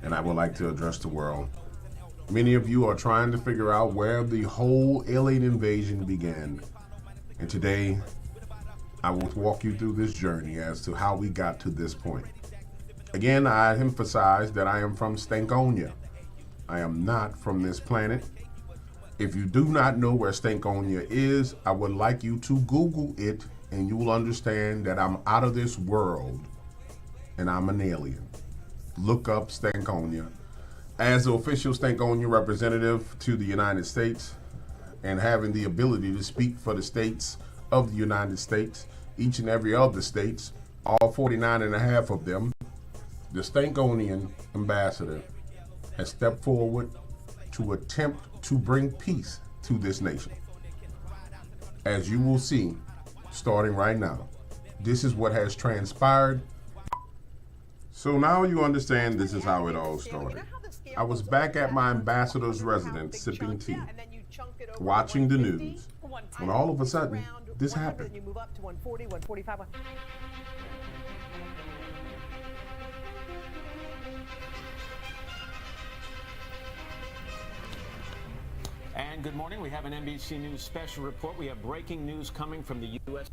and I would like to address the world. Many of you are trying to figure out where the whole alien invasion began, and today I will walk you through this journey as to how we got to this point. Again, I emphasize that I am from Stankonia. I am not from this planet. If you do not know where Stankonia is, I would like you to Google it, and you will understand that I'm out of this world and I'm an alien. Look up Stankonia. As the official Stankonia representative to the United States and having the ability to speak for the states of the United States, each and every other states, all 49 and a half of them, the Stankonian ambassador has stepped forward to attempt to bring peace to this nation. As you will see, starting right now, this is what has transpired. So now you understand this is how it all started. I was back at my ambassador's residence sipping tea, watching the news, when all of a sudden, this happened. And good morning. We have an NBC News special report. We have breaking news coming from the U.S.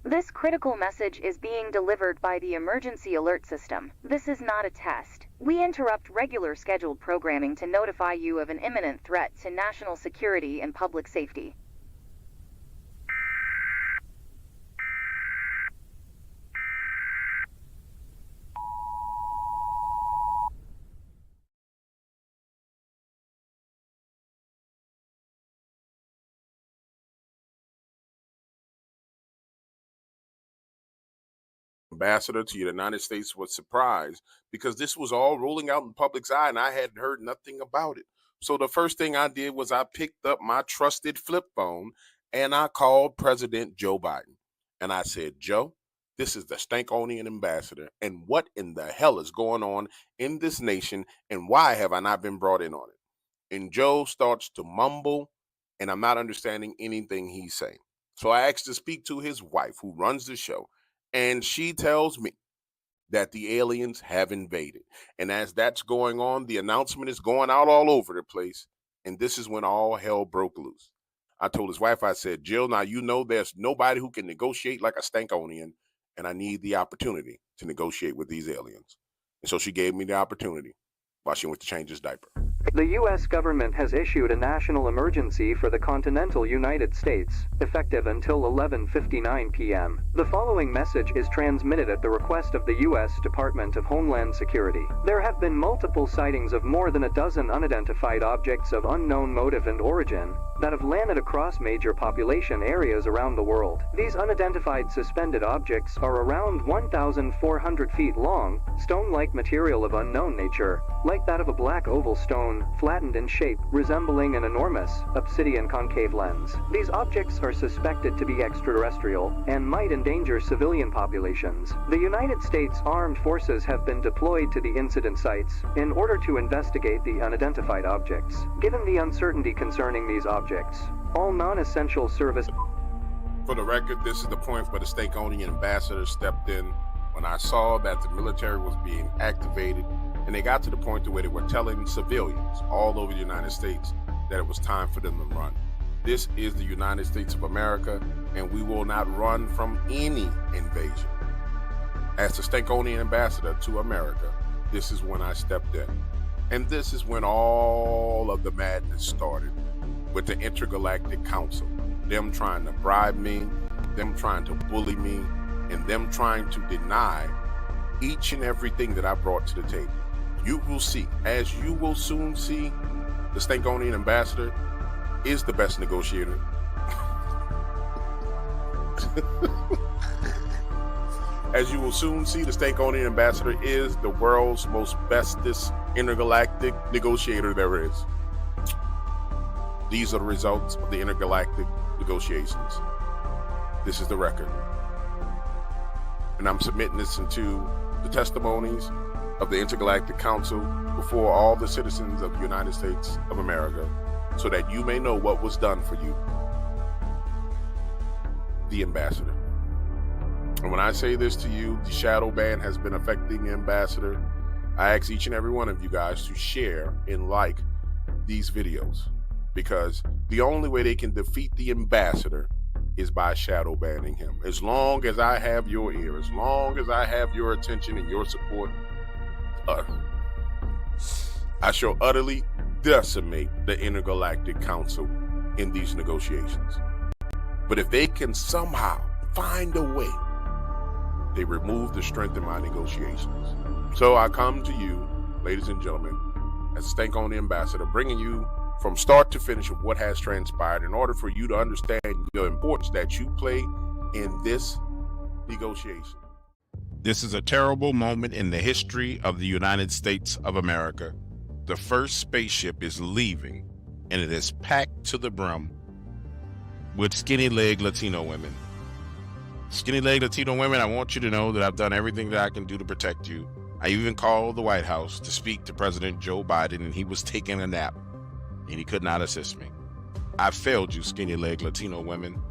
This critical message is being delivered by the emergency alert system. This is not a test. We interrupt regular scheduled programming to notify you of an imminent threat to national security and public safety. Ambassador to the United States was surprised because this was all rolling out in the public's eye and I hadn't heard nothing about it. So the first thing I did was I picked up my trusted flip phone and I called President Joe Biden. And I said, Joe, this is the Stankonian ambassador, and what in the hell is going on in this nation, and why have I not been brought in on it? And Joe starts to mumble, and I'm not understanding anything he's saying. So I asked to speak to his wife, who runs the show. And she tells me that the aliens have invaded. And as that's going on, the announcement is going out all over the place. And this is when all hell broke loose. I told his wife, I said, Jill, now you know there's nobody who can negotiate like a Stankonian, and I need the opportunity to negotiate with these aliens. And so she gave me the opportunity while she went to change his diaper. The U.S. government has issued a national emergency for the continental United States, effective until 11:59 p.m. The following message is transmitted at the request of the U.S. Department of Homeland Security. There have been multiple sightings of more than a dozen unidentified objects of unknown motive and origin that have landed across major population areas around the world. These unidentified suspended objects are around 1,400 feet long, stone-like material of unknown nature, like that of a black oval stone, flattened in shape, resembling an enormous obsidian concave lens. These objects are suspected to be extraterrestrial and might endanger civilian populations. The United States Armed Forces have been deployed to the incident sites in order to investigate the unidentified objects. Given the uncertainty concerning these objects, all non-essential service... For the record, this is the point where the Stankonian ambassador stepped in when I saw that the military was being activated. And they got to the point to where they were telling civilians all over the United States that it was time for them to run. This is the United States of America, and we will not run from any invasion. As the Stankonian ambassador to America, this is when I stepped in. And this is when all of the madness started with the Intergalactic Council. Them trying to bribe me, them trying to bully me, and them trying to deny each and everything that I brought to the table. You will see, as you will soon see, the Stankonian ambassador is the best negotiator. As you will soon see, the Stankonian ambassador is the world's most bestest intergalactic negotiator there is. These are the results of the intergalactic negotiations. This is the record. And I'm submitting this into the testimonies of the Intergalactic Council before all the citizens of the United States of America, so that you may know what was done for you. the ambassador. And when I say this to you, the shadow ban has been affecting the ambassador. I ask each and every one of you guys to share and like these videos, because the only way they can defeat the ambassador is by shadow banning him. As long as I have your ear, as long as I have your attention and your support, I shall utterly decimate the Intergalactic Council in these negotiations. But if they can somehow find a way, they remove the strength in my negotiations. So I come to you, ladies and gentlemen, as Stank on the Ambassador, bringing you from start to finish of what has transpired in order for you to understand the importance that you play in this negotiation. This is a terrible moment in the history of the United States of America. The first spaceship is leaving, and it is packed to the brim with skinny-leg Latino women. Skinny-leg Latino women, I want you to know that I've done everything that I can do to protect you. I even called the White House to speak to President Joe Biden, and he was taking a nap, and he could not assist me. I failed you, skinny-leg Latino women,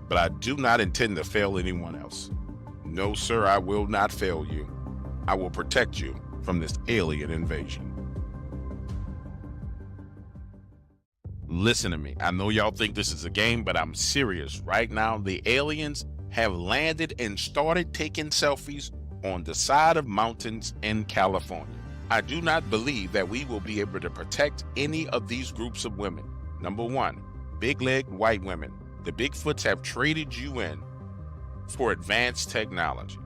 but I do not intend to fail anyone else. No, sir, I will not fail you. I will protect you from this alien invasion. Listen to me. I know y'all think this is a game, but I'm serious. Right now, the aliens have landed and started taking selfies on the side of mountains in California. I do not believe that we will be able to protect any of these groups of women. Number one, big-legged white women. The Bigfoots have traded you in for advanced technology.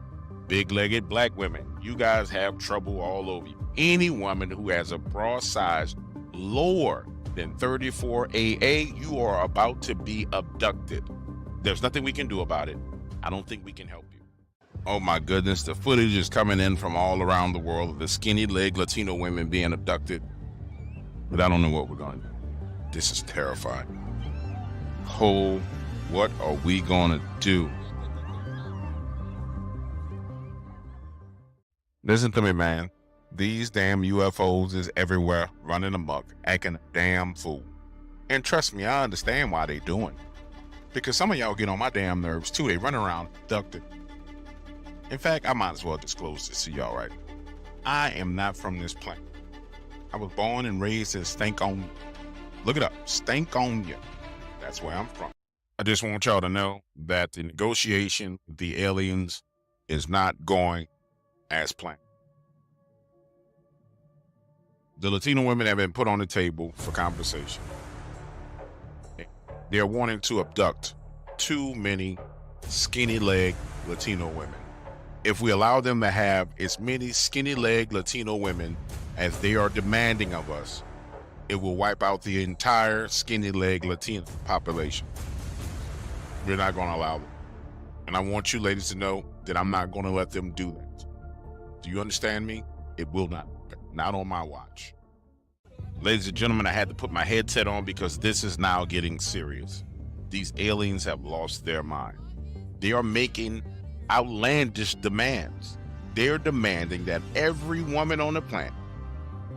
Big-legged black women, you guys have trouble all over you. Any woman who has a bra size lower than 34 AA, you are about to be abducted. There's nothing we can do about it. I don't think we can help you. Oh my goodness, the footage is coming in from all around the world of the skinny-leg Latino women being abducted. But I don't know what we're going to do. This is terrifying. Oh, what are we going to do? Listen to me, man. These damn UFOs is everywhere, running amok, acting a damn fool. And trust me, I understand why they doing. Because some of y'all get on my damn nerves too. They run around abducted. In fact, I might as well disclose this to y'all right. I am not from this planet. I was born and raised in Stankonia. Look it up, Stankonia. That's where I'm from. I just want y'all to know that the negotiation with the aliens is not going as planned. The Latino women have been put on the table for conversation. They're wanting to abduct too many skinny-leg Latino women. If we allow them to have as many skinny-leg Latino women as they are demanding of us, it will wipe out the entire skinny-leg Latino population. We're not going to allow them. And I want you ladies to know that I'm not going to let them do that. Do you understand me? It will not. Not on my watch. Ladies and gentlemen, I had to put my headset on because this is now getting serious. These aliens have lost their mind. They are making outlandish demands. They're demanding that every woman on the planet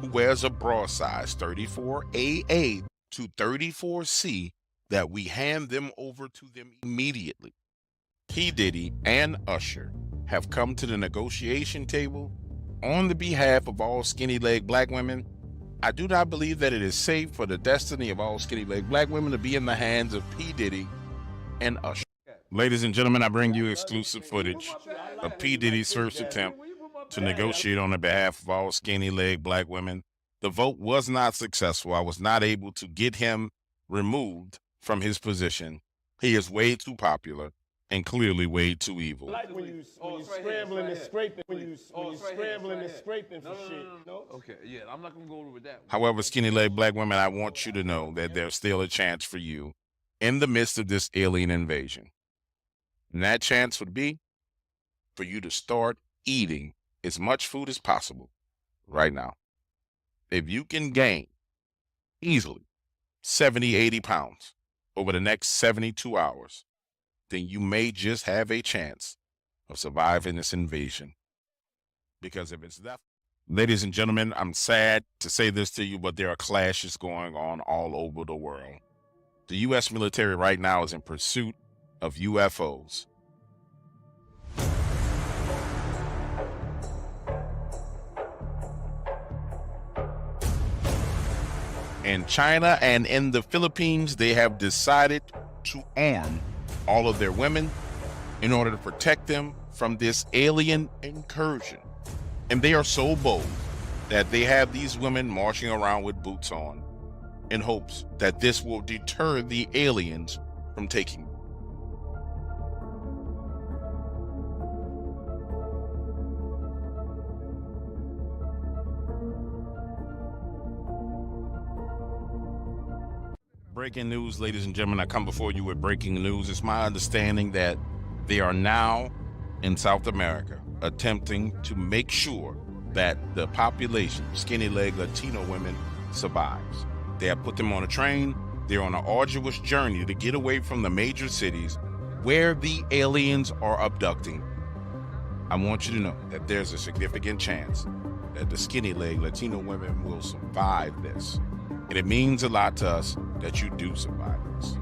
who wears a bra size 34 AA to 34 C, that we hand them over to them immediately. P. Diddy and Usher have come to the negotiation table on the behalf of all skinny-leg black women. I do not believe that it is safe for the destiny of all skinny-leg black women to be in the hands of P. Diddy and Usher. Ladies and gentlemen, I bring you exclusive footage of P. Diddy's first attempt to negotiate on the behalf of all skinny-leg black women. The vote was not successful. I was not able to get him removed from his position. He is way too popular and clearly way too evil. Like when you scrambling and scraping, when you scrambling and scraping for shit. No? Okay, yeah, I'm not gonna go over that. However, skinny-leg black women, I want you to know that there's still a chance for you in the midst of this alien invasion. And that chance would be for you to start eating as much food as possible right now. If you can gain easily 70, 80 pounds over the next 72 hours, then you may just have a chance of surviving this invasion. Because if it's that, ladies and gentlemen, I'm sad to say this to you, but there are clashes going on all over the world. The U.S. military right now is in pursuit of UFOs. In China and in the Philippines, they have decided to arm all of their women in order to protect them from this alien incursion. And they are so bold that they have these women marching around with boots on in hopes that this will deter the aliens from taking them. Breaking news, ladies and gentlemen. I come before you with breaking news. It's my understanding that they are now in South America attempting to make sure that the population, skinny leg Latino women, survives. They have put them on a train. They're on an arduous journey to get away from the major cities where the aliens are abducting. I want you to know that there's a significant chance that the skinny leg Latino women will survive this. And it means a lot to us that you do survive this.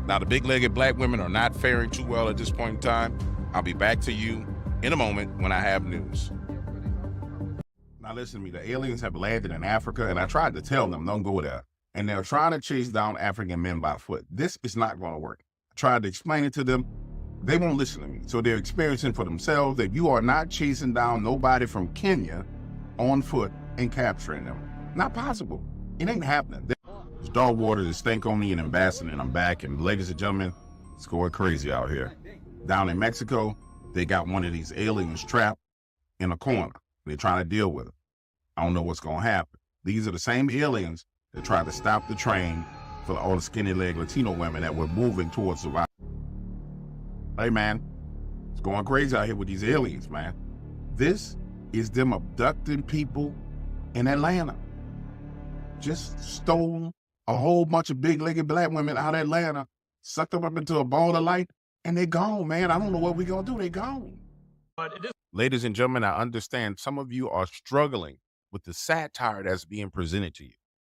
Now, the big-legged black women are not faring too well at this point in time. I'll be back to you in a moment when I have news. Now, listen to me. The aliens have landed in Africa, and I tried to tell them, don't go there. And they're trying to chase down African men by foot. This is not going to work. I tried to explain it to them. They won't listen to me. So they're experiencing for themselves that you are not chasing down nobody from Kenya on foot and capturing them. Not possible. It ain't happening. There's dog water that stank on me and Ambassador, and I'm back. And ladies and gentlemen, it's going crazy out here. Down in Mexico, they got one of these aliens trapped in a corner. They're trying to deal with it. I don't know what's going to happen. These are the same aliens that tried to stop the train for all the skinny leg Latino women that were moving towards survival. Hey, man, it's going crazy out here with these aliens, man. This is them abducting people in Atlanta. Just stole a whole bunch of big-legged black women out of Atlanta, sucked them up into a ball of light, and they're gone, man. I don't know what we're going to do. They're gone. Ladies and gentlemen, I understand some of you are struggling with the satire that's being presented to you.